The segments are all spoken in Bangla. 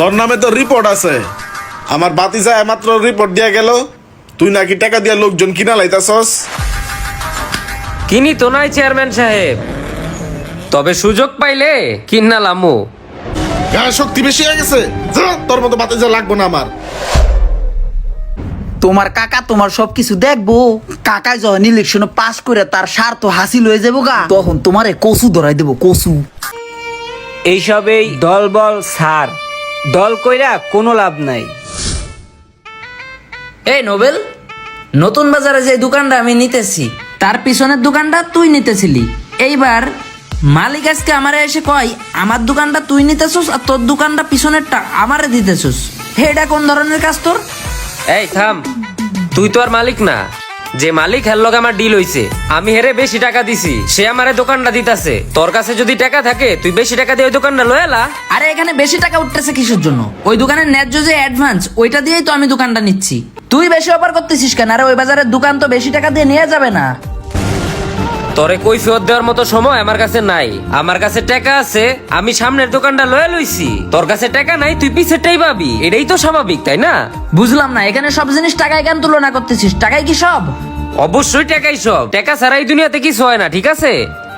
তোর নামে তো রিপোর্ট আছে। আমার বাতিজা মাত্র রিপোর্ট দিয়া গেল, তুই নাকি টাকা দিয়া লোকজন কিনা লাইতাছস। কিনি তো নাই চেয়ারম্যান সাহেব, তবে সুযোগ পাইলে কিনা লামু। গায়ে শক্তি বেশি হয়ে গেছে, যা, তোর মতো বাতিজা লাগবো না আমার। তোমার কাকা তোমার সবকিছু দেখবো। কাকায় যখন ইলেকশনে পাস করে তার স্বার্থ হাসিল হয়ে যাবো গা, তখন তোমারে কচু ধরাই দেবো, কচু। এইসবেই দল বল সার, দল কইরা কোনো লাভ নাই। এই নোবেল, নতুন বাজারে যে দোকানটা আমি নিতেছি তার পিছনের দোকানটা তুই নিতেছিলি। এইবার মালিক আজকে আমারে এসে কয় আমার দোকানটা তুই নিতেছস আর তোর দোকানটা পিছনেরটা আমারে দিতেছস। এটা কোন ধরনের কাজ তোর? এই থাম, তুই তো আর মালিক না। যে মালিক হের লগে আমার ডিল হইছে, আমি হেরে বেশি টাকা দিছি, সে আমারে দোকানটা দিতাছে। তোর কাছে যদি টাকা থাকে তুই বেশি টাকা দিয়ে ওই দোকানটা লয়ে এলা। আরে এখানে বেশি টাকা উঠতেছে কিসের জন্য? ওই দোকানের ন্যায্য যে অ্যাডভান্স ওইটা দিয়েই তো আমি দোকানটা নিচ্ছি। তুই বেশি অফার করতেছিস কেন? আরে ওই বাজারের দোকান তো বেশি টাকা দিয়ে নেওয়া যাবে না। তোরে কৈফিয়ত দেওয়ার মতো সময় আমার কাছে নাই। আমার কাছে টাকা আছে, আমি সামনের দোকানটা লয়ে লইছি। তোর কাছে টাকা নাই, তুই পিছেরটাই পাবি, এটাই তো স্বাভাবিক, তাই না? বুঝলাম না, এখানে সব জিনিস টাকায় কেন তুলনা করতেছিস? টাকাই কি সব? অবশ্যই টাকাই সব। টাকা ছাড়া এই দুনিয়াতে কিছু হয় না, ঠিক আছে?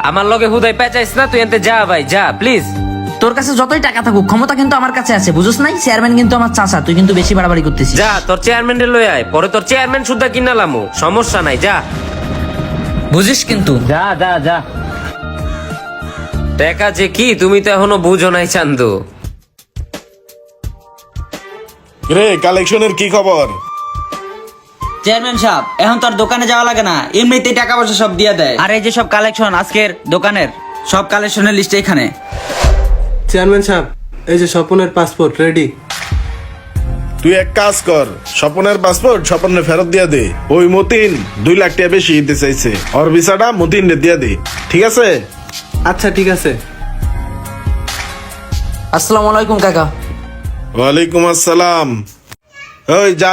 আমার লগে হুদাই পেঁচাইস না, তুই এনতে যা ভাই, যা প্লিজ। তোর কাছে যতই টাকা থাকুক, ক্ষমতা কিন্তু আমার কাছে আছে, বুঝছ নাই? চেয়ারম্যান কিন্তু আমার চাচা, তুই কিন্তু বেশি বাড়াবাড়ি করতেছিস। যা তোর চেয়ারম্যান লয়ে আয়, পরে তোর চেয়ারম্যান সুদ্ধা কিনালামো, সমস্যা নাই, যা। বুঝিস কিন্তু। যা যা যা। টাকা যে কি তুমি তো এখনো বুঝো নাই চান্দু। রে, কালেকশনের কি খবর? চেয়ারম্যান সাহেব, এখন তো আর দোকানে যাওয়া লাগে না, এমনিতেই টাকা পয়সা সব দিয়ে দেয়। আর এই যে সব কালেকশন আজকের দোকানের, সব কালেকশনের লিস্ট এখানে। চেয়ারম্যান সাহেব, এই যে স্বপনের পাসপোর্ট রেডি। তুই এক কাজ কর, স্বপনের পাসপোর্ট স্বপনের ফেরত দিয়া দে। ওই মতিন 2 লাখ টাকা বেশি দিতে চাইছে, ওর ভিসাটা মতিন দিয়া দে, ঠিক আছে? আচ্ছা ঠিক আছে। আসসালামু আলাইকুম কাকা। ওয়ালাইকুম আসসালাম। ওই যা,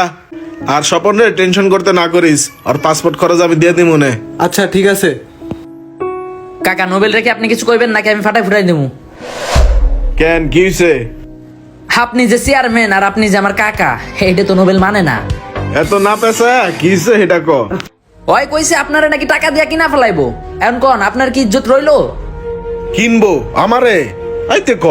আর স্বপনের টেনশন করতে না করিস, আর পাসপোর্ট খরচ আমি দিয়ে দিই মনে। আচ্ছা ঠিক আছে। কাকা, নোবেল রেখে আপনি কিছু কইবেন নাকি আমি ফাটাই ফুটাই দেবো? কেন, কি হয়েছে? আপনি যে চেয়ারম্যান আর আপনি যে আমার কাকা, এইটা তো নোবেল মানে না। এত না পেশা কি হয়েছে এটা ক। ওই কইছে আপনারা নাকি টাকা দিয়া কিনা ফেলাইবো। এখন কোন আপনার কি ইজ্জত রইলো? কিনবো আমারে? আইতে ক।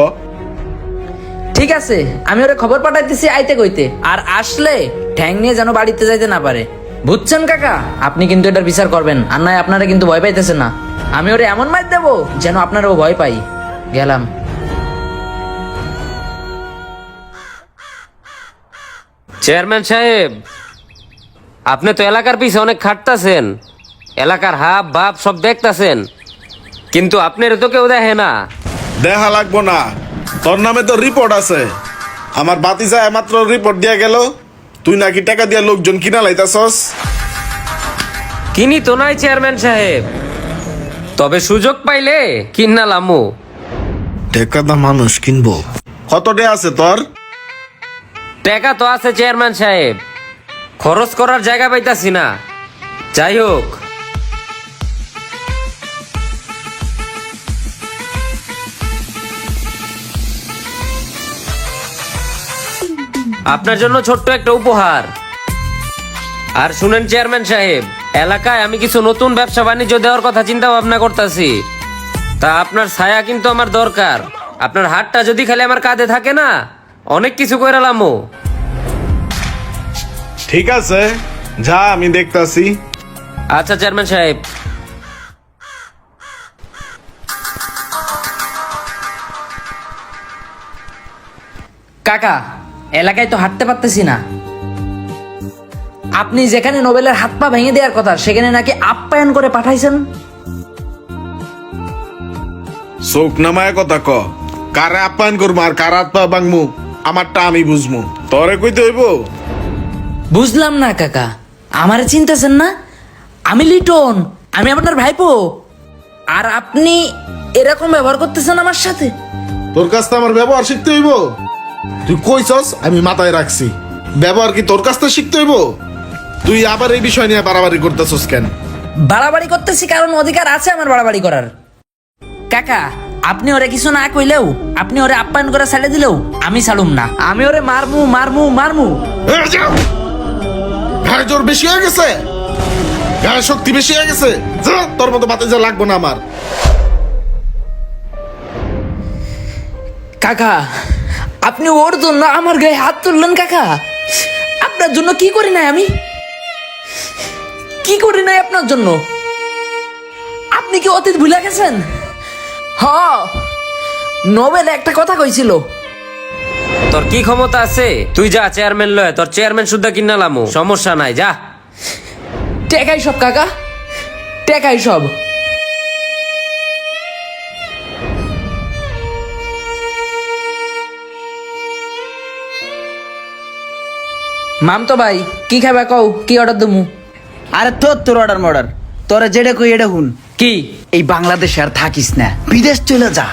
ঠিক আছে, আমি ওরে খবর পাঠাইতেছি আইতে কইতে, আর আসলে ঠ্যাং নিয়ে যেন বাড়িতে যাইতে না পারে, বুঝছেন কাকা? আপনি কিন্তু এটার বিচার করবেন, আর নয় আপনারা কিন্তু ভয় পাইতেছেন না। আমি ওরে এমন মার দেবো যেন আপনারাও ভয় পাই। গেলাম। চেয়ারম্যান সাহেব, আপনি তো এলাকার পিছে অনেক খাটতাছেন, এলাকার হাব ভাব সব দেখতাছেন, কিন্তু আপনার তো কেউ দেখে না। দেখা লাগবো না, তোর নামে তো রিপোর্ট আছে। আমার বাতিজা মাত্র রিপোর্ট দিয়া গেল, তুই নাকি টাকা দিয়া লোকজন কিনা লাইতাছস। কিনি তো নাই চেয়ারম্যান সাহেব, তবে সুযোগ পাইলে কিনা লামু। টাকা দা মানুষ কিনবো। কত টাকা আছে তোর? টাকা তো আছে চেয়ারম্যান সাহেব, খরচ করার জায়গা পাইতাছি না। যাই হোক, আপনার জন্য ছোট্ট একটা উপহার। আর শুনেন চেয়ারম্যান সাহেব, এলাকায় আমি কিছু নতুন ব্যবসা বাণিজ্য দেওয়ার কথা চিন্তা ভাবনা করতেছি। তা আপনার ছায়া কিন্তু আমার দরকার। আপনার হাতটা যদি খালি আমার কাঁধে থাকে না, অনেক কিছু কইরালামো। ঠিক আছে, যা, আমি দেখতাছি। আচ্ছা চেয়ারম্যান সাহেব। কাকা, এলাকায় তো হাঁটতে পারতেছি না। আপনি যেখানে নোবেলের হাত পা ভেঙে দেওয়ার কথা, সেখানে নাকি আপ্যায়ন করে পাঠাইছেন। চোখ নামায় কথা ক। কারে আপ্যায়ন করবো আর কার হাত পা ভাঙমু, আমারটা আমি বুঝমু, তোরে কইতে হইব? বুঝলাম না কাকা, আমারে চিনতেছেন না? আমি লিটন, আমি আপনার ভাইপো, আর আপনি এরকম ব্যবহার করতেছেন আমার সাথে। তোর কাছ থেকে আমার ব্যবহার শিখতে হইব? তুই কইছস, আমি মাথায় রাখছি। ব্যবহার কি তোর কাছ থেকে শিখতে হইব? তুই আবার এই বিষয় নিয়ে বাড়াবাড়ি করতেছস কেন? বাড়াবাড়ি করতেছি কারণ অধিকার আছে আমার বাড়াবাড়ি করার। কাকা, আপনি ওরে কিছু না কইলেও, আপনি ওরে আপ্যায়ন করে ছেড়ে দিলেও আমি ছাড়ুম না। আমি ওরে মারমু মারমু মারমু। গায়ে জোর বেশি হয়ে গেছে, গায়ে শক্তি বেশি হয়ে গেছে। যা, তোর মতো বাতে যা লাগবো না আমার। কাকা, আপনি ওর জন্য আমার গায়ে হাত তুললেন কাকা। আপনার জন্য কি করি নাই আমি, কি করি নাই আপনার জন্য? আপনি কি অতীত ভুলে গেছেন? হ, নোবেল একটা কথা কইছিল। তোর কি ক্ষমতা আছে? তুই যা চেয়ারম্যান লয়, তোর চেয়ারম্যান সুদ্ধা কিনালামু, সমস্যা নাই, যা। টেকাই সব কাকা, টেকাই সব। মামতো ভাই কি খাবা কও, কি অর্ডার দেবো? আরে তোর অর্ডার মর্ডার, তোরা যেটা কই এটা হুন। কি? এই বাংলাদেশে আর থাকিস না, বিদেশ চলে যা।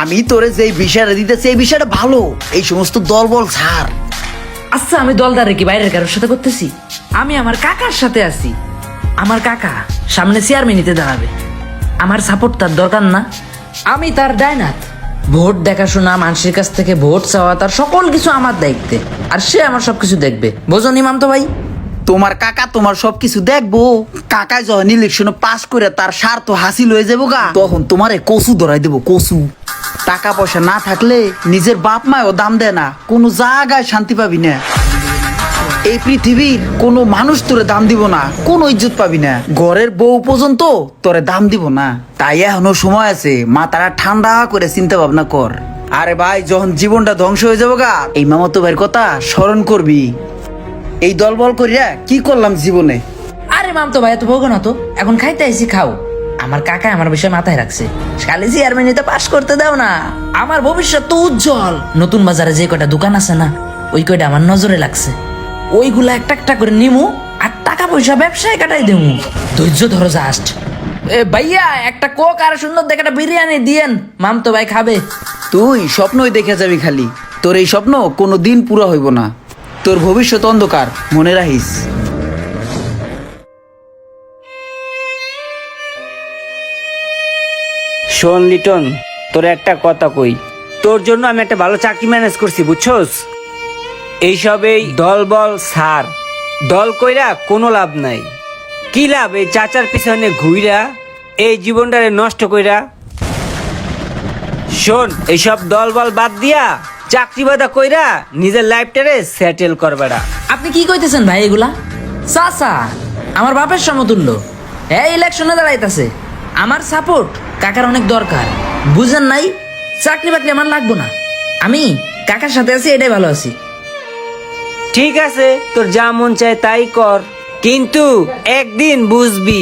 আমি তোরে যেই বিষয়টা দিতেছি এই বিষয়টা ভালো, এই সমস্ত দলবল ছাড়। আচ্ছা, আমি দলদারে কি বাইরের কারোর সাথে করতেছি? আমি আমার কাকার সাথে আছি। আমার কাকা সামনে চেয়ারম্যানিতে দাঁড়াবে, আমার সাপোর্ট তার দরকার না? আমি তার ডাইনাত, ভোট দেখাশোনা, মানুষের কাছ থেকে ভোট চাওয়া, তার সকল কিছু আমার দায়িত্বে। আর সে আমার সবকিছু দেখবে, বোঝো নি মামতো ভাই? তোমার কাকা তোমার সবকিছু দেখবো। কাকা যখন ইলেকশনে পাস করে তার স্বার্থ হাসিল হয়ে যাবো গা, তখন তোমারে কচু ধরাই দেবো, কচু। টাকা পয়সা না থাকলে নিজের বাপ মায়ও দাম দেয় না, কোনো জায়গায় শান্তি পাবি না। এই পৃথিবীর কোনো মানুষ তোরে দাম দিব না, কোনো ইজ্জত পাবি না, ঘরের বউ পর্যন্ত তোরে দাম দিব না। তাই এখনো সময় আছে, মাথাটা ঠান্ডা করে চিন্তা ভাবনা কর। আরে ভাই, যখন জীবনটা ধ্বংস হয়ে যাবো গা, এই মামাতো ভাইয়ের কথা স্মরণ করবি। এই দলবল করিয়া কি করলাম জীবনে। আরে মামতো ভাই, এত ভোগো না তো, এখন খাইতে আইসি, খাও। আমার কাকা আমার বিষয় মাথায় রাখছে, খালি চেয়ারম্যানিতে পাস করতে দাও না। আমার ভবিষ্যৎ তো উজ্জ্বল। নতুন বাজারে যে কয়টা দোকান আছে না, ওই কয়টা আমার নজরে লাগছে। ওইগুলা একটা একটা করে নিমু আর টাকা পয়সা ব্যবসায় কাটাই দেবো। ধৈর্য ধরো জাস্ট। এ ভাইয়া, একটা কোক আর সুন্দর দেখে একটা বিরিয়ানি দিয়েন, মামতো ভাই খাবে। তুই স্বপ্নই দেখে যাবি খালি, তোর এই স্বপ্ন কোনো দিন পুরো হইব না। তোর ভবিষ্যৎ অন্ধকার, মনে রাখিস। শোন লিটন, তোর একটা কথা কই, তোর জন্য আমি একটা ভালো চাকরি ম্যানেজ করছি, বুঝছস? এইসব এই দল বল সার, দল কইরা কোনো লাভ নাই। কি লাভ এই চাচার পিছনে ঘুইরা, এই জীবনটারে নষ্ট কইরা? শোন, এইসব দল বল বাদ দিয়া চাকরি বাদা কইরা নিজের লাইফটারে সেটেল করবেড়া। আপনি কি কইতেছেন ভাই এগুলা? চাচা আমার বাপের সমতুল্য, হ্যাঁ ইলেকশনে দাঁড়াইতেছে। আমার সাপোর্ট কাকার অনেক দরকার, বুঝেন নাই? চাকরি বাকরি আমার লাগবো না, আমি কাকার সাথে আছি, এটাই ভালো আছি। ঠিক আছে, তোর যা মন চায় তাই কর, কিন্তু একদিন বুঝবি